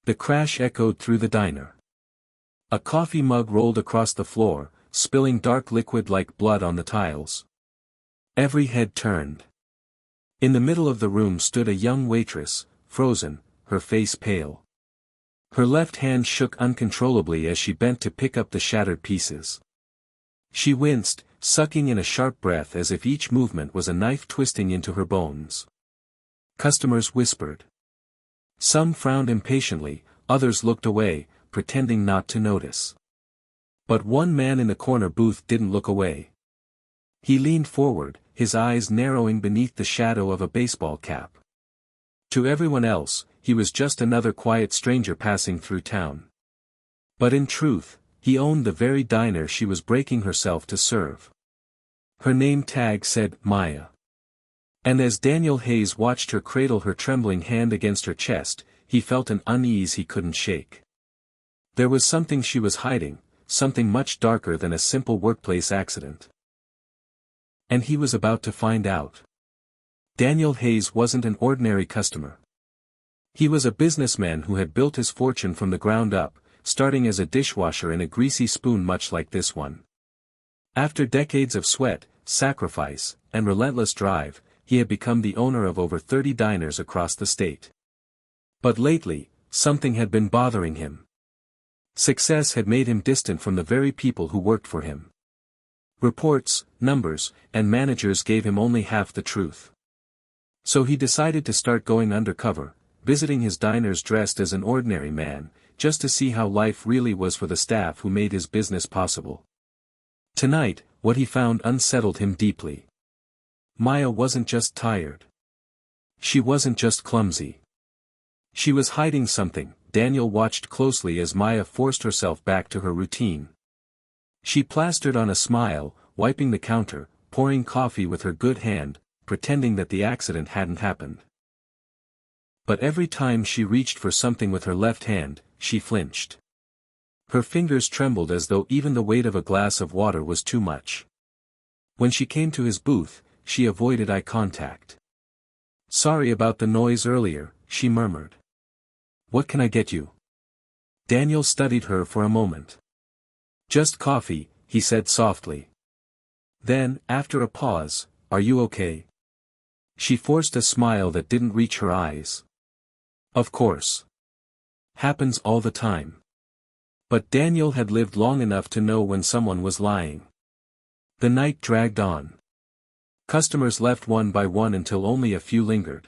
The crash echoed through the diner. A coffee mug rolled across the floor, spilling dark liquid like blood on the tiles. Every head turned. In the middle of the room stood a young waitress, frozen, her face pale. Her left hand shook uncontrollably as she bent to pick up the shattered pieces. She winced, sucking in a sharp breath as if each movement was a knife twisting into her bones. Customers whispered. Some frowned impatiently, others looked away, pretending not to notice. But one man in the corner booth didn't look away. He leaned forward, his eyes narrowing beneath the shadow of a baseball cap. To everyone else, he was just another quiet stranger passing through town. But in truth, he owned the very diner she was breaking herself to serve. Her name tag said, Maya. And as Daniel Hayes watched her cradle her trembling hand against her chest, he felt an unease he couldn't shake. There was something she was hiding, something much darker than a simple workplace accident. And he was about to find out. Daniel Hayes wasn't an ordinary customer. He was a businessman who had built his fortune from the ground up, starting as a dishwasher in a greasy spoon much like this one. After decades of sweat, sacrifice, and relentless drive, he had become the owner of over 30 diners across the state. But lately, something had been bothering him. Success had made him distant from the very people who worked for him. Reports, numbers, and managers gave him only half the truth. So he decided to start going undercover, visiting his diners dressed as an ordinary man, just to see how life really was for the staff who made his business possible. Tonight, what he found unsettled him deeply. Maya wasn't just tired. She wasn't just clumsy. She was hiding something. Daniel watched closely as Maya forced herself back to her routine. She plastered on a smile, wiping the counter, pouring coffee with her good hand, pretending that the accident hadn't happened. But every time she reached for something with her left hand, she flinched. Her fingers trembled as though even the weight of a glass of water was too much. When she came to his booth, she avoided eye contact. Sorry about the noise earlier, she murmured. What can I get you? Daniel studied her for a moment. Just coffee, he said softly. Then, after a pause, are you okay? She forced a smile that didn't reach her eyes. Of course. Happens all the time. But Daniel had lived long enough to know when someone was lying. The night dragged on. Customers left one by one until only a few lingered.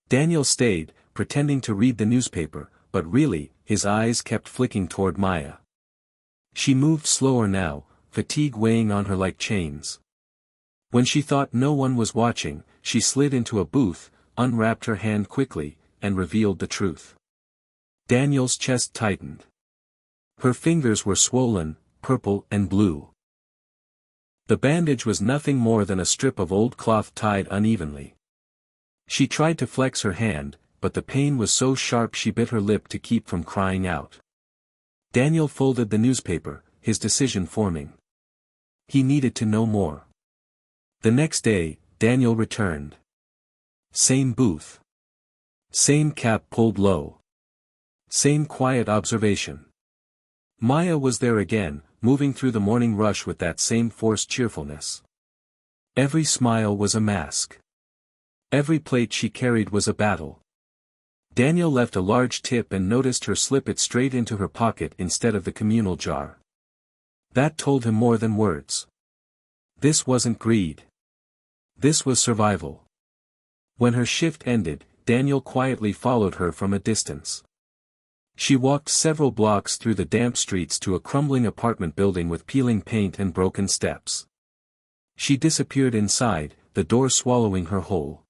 Daniel stayed, pretending to read the newspaper, but really, his eyes kept flicking toward Maya. She moved slower now, fatigue weighing on her like chains. When she thought no one was watching, she slid into a booth, unwrapped her hand quickly, and revealed the truth. Daniel's chest tightened. Her fingers were swollen, purple and blue. The bandage was nothing more than a strip of old cloth tied unevenly. She tried to flex her hand, but the pain was so sharp she bit her lip to keep from crying out. Daniel folded the newspaper, his decision forming. He needed to know more. The next day, Daniel returned. Same booth. Same cap pulled low. Same quiet observation. Maya was there again, moving through the morning rush with that same forced cheerfulness. Every smile was a mask. Every plate she carried was a battle. Daniel left a large tip and noticed her slip it straight into her pocket instead of the communal jar. That told him more than words. This wasn't greed. This was survival. When her shift ended, Daniel quietly followed her from a distance. She walked several blocks through the damp streets to a crumbling apartment building with peeling paint and broken steps. She disappeared inside, the door swallowing her whole.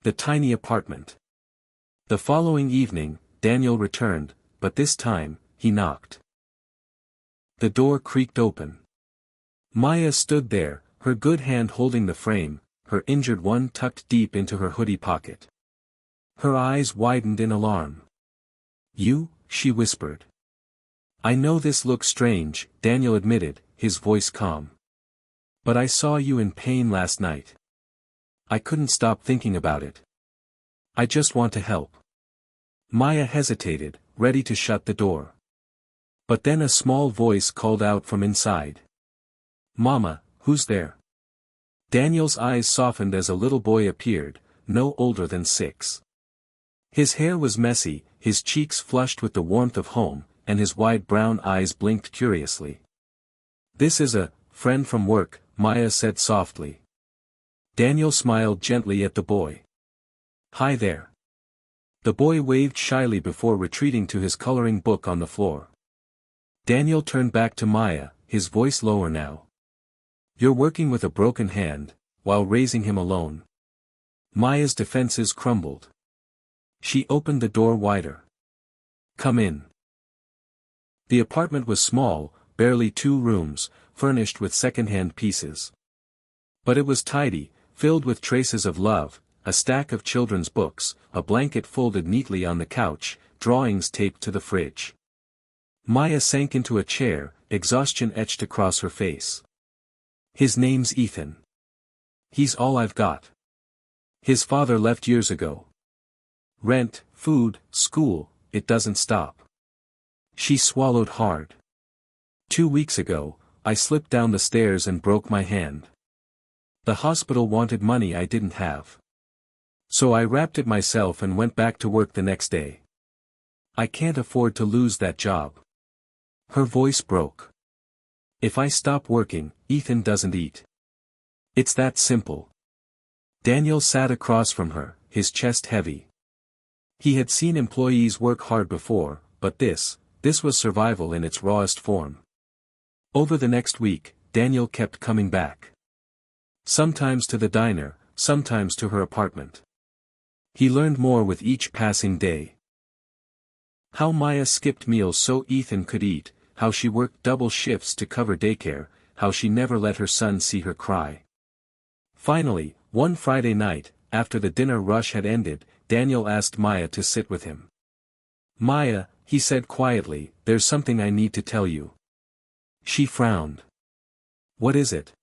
The tiny apartment. The following evening, Daniel returned, but this time, he knocked. The door creaked open. Maya stood there, her good hand holding the frame, her injured one tucked deep into her hoodie pocket. Her eyes widened in alarm. You, she whispered. I know this looks strange, Daniel admitted, his voice calm. But I saw you in pain last night. I couldn't stop thinking about it. I just want to help. Maya hesitated, ready to shut the door. But then a small voice called out from inside. "Mama, who's there?" Daniel's eyes softened as a little boy appeared, no older than 6. His hair was messy, his cheeks flushed with the warmth of home, and his wide brown eyes blinked curiously. "This is a friend from work," Maya said softly. Daniel smiled gently at the boy. "Hi there." The boy waved shyly before retreating to his coloring book on the floor. Daniel turned back to Maya, his voice lower now. "You're working with a broken hand, while raising him alone." Maya's defenses crumbled. She opened the door wider. "Come in." The apartment was small, barely 2 rooms, furnished with second-hand pieces. But it was tidy, filled with traces of love, a stack of children's books, a blanket folded neatly on the couch, drawings taped to the fridge. Maya sank into a chair, exhaustion etched across her face. "His name's Ethan. He's all I've got. His father left years ago. Rent, food, school, it doesn't stop." She swallowed hard. 2 weeks ago, I slipped down the stairs and broke my hand. The hospital wanted money I didn't have. So I wrapped it myself and went back to work the next day. I can't afford to lose that job." Her voice broke. "If I stop working, Ethan doesn't eat. It's that simple." Daniel sat across from her, his chest heavy. He had seen employees work hard before, but this was survival in its rawest form. Over the next week, Daniel kept coming back. Sometimes to the diner, sometimes to her apartment. He learned more with each passing day. How Maya skipped meals so Ethan could eat, how she worked double shifts to cover daycare, how she never let her son see her cry. Finally, one Friday night, after the dinner rush had ended, Daniel asked Maya to sit with him. "Maya," he said quietly, "there's something I need to tell you." She frowned. "What is it?"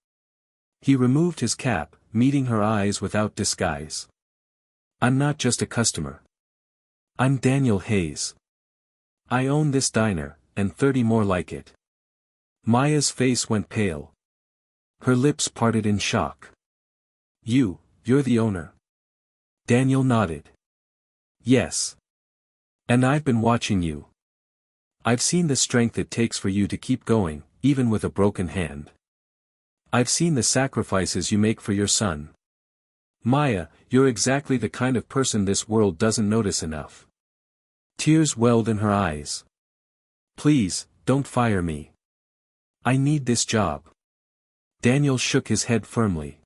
He removed his cap, meeting her eyes without disguise. "I'm not just a customer. I'm Daniel Hayes. I own this diner, and 30 more like it." Maya's face went pale. Her lips parted in shock. You're the owner?" Daniel nodded. "Yes. And I've been watching you. I've seen the strength it takes for you to keep going, even with a broken hand. I've seen the sacrifices you make for your son. Maya, you're exactly the kind of person this world doesn't notice enough." Tears welled in her eyes. "Please, don't fire me. I need this job." Daniel shook his head firmly.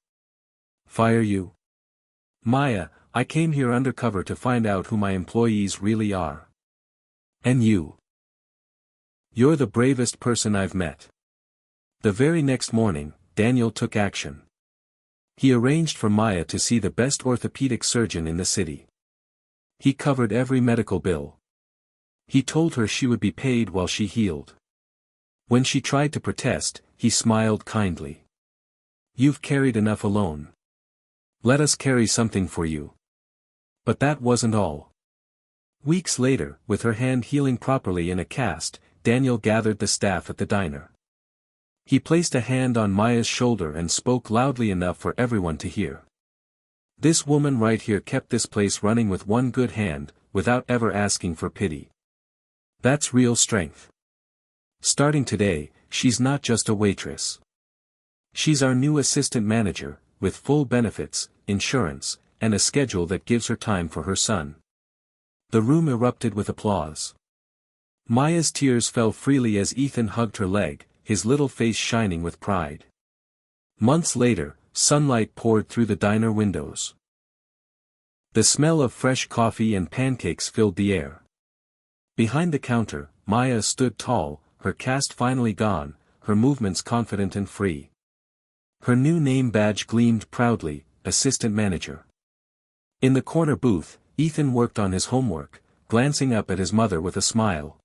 "Fire you? Maya, I came here undercover to find out who my employees really are. And you're the bravest person I've met." The very next morning, Daniel took action. He arranged for Maya to see the best orthopedic surgeon in the city. He covered every medical bill. He told her she would be paid while she healed. When she tried to protest, he smiled kindly. "You've carried enough alone. Let us carry something for you." But that wasn't all. Weeks later, with her hand healing properly in a cast, Daniel gathered the staff at the diner. He placed a hand on Maya's shoulder and spoke loudly enough for everyone to hear. "This woman right here kept this place running with one good hand, without ever asking for pity. That's real strength. Starting today, she's not just a waitress. She's our new assistant manager, with full benefits, insurance, and a schedule that gives her time for her son." The room erupted with applause. Maya's tears fell freely as Ethan hugged her leg, his little face shining with pride. Months later, sunlight poured through the diner windows. The smell of fresh coffee and pancakes filled the air. Behind the counter, Maya stood tall, her cast finally gone, her movements confident and free. Her new name badge gleamed proudly, assistant manager. In the corner booth, Ethan worked on his homework, glancing up at his mother with a smile.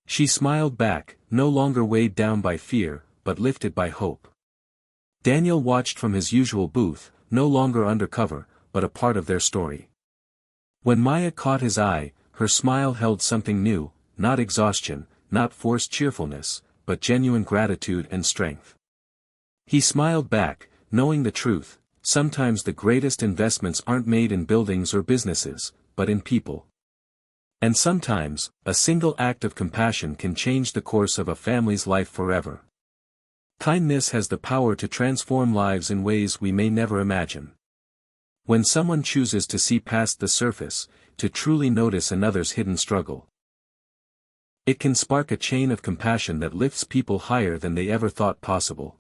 She smiled back, no longer weighed down by fear, but lifted by hope. Daniel watched from his usual booth, no longer undercover, but a part of their story. When Maya caught his eye, her smile held something new, not exhaustion, not forced cheerfulness, but genuine gratitude and strength. He smiled back, knowing the truth: sometimes the greatest investments aren't made in buildings or businesses, but in people. And sometimes, a single act of compassion can change the course of a family's life forever. Kindness has the power to transform lives in ways we may never imagine. When someone chooses to see past the surface, to truly notice another's hidden struggle, it can spark a chain of compassion that lifts people higher than they ever thought possible.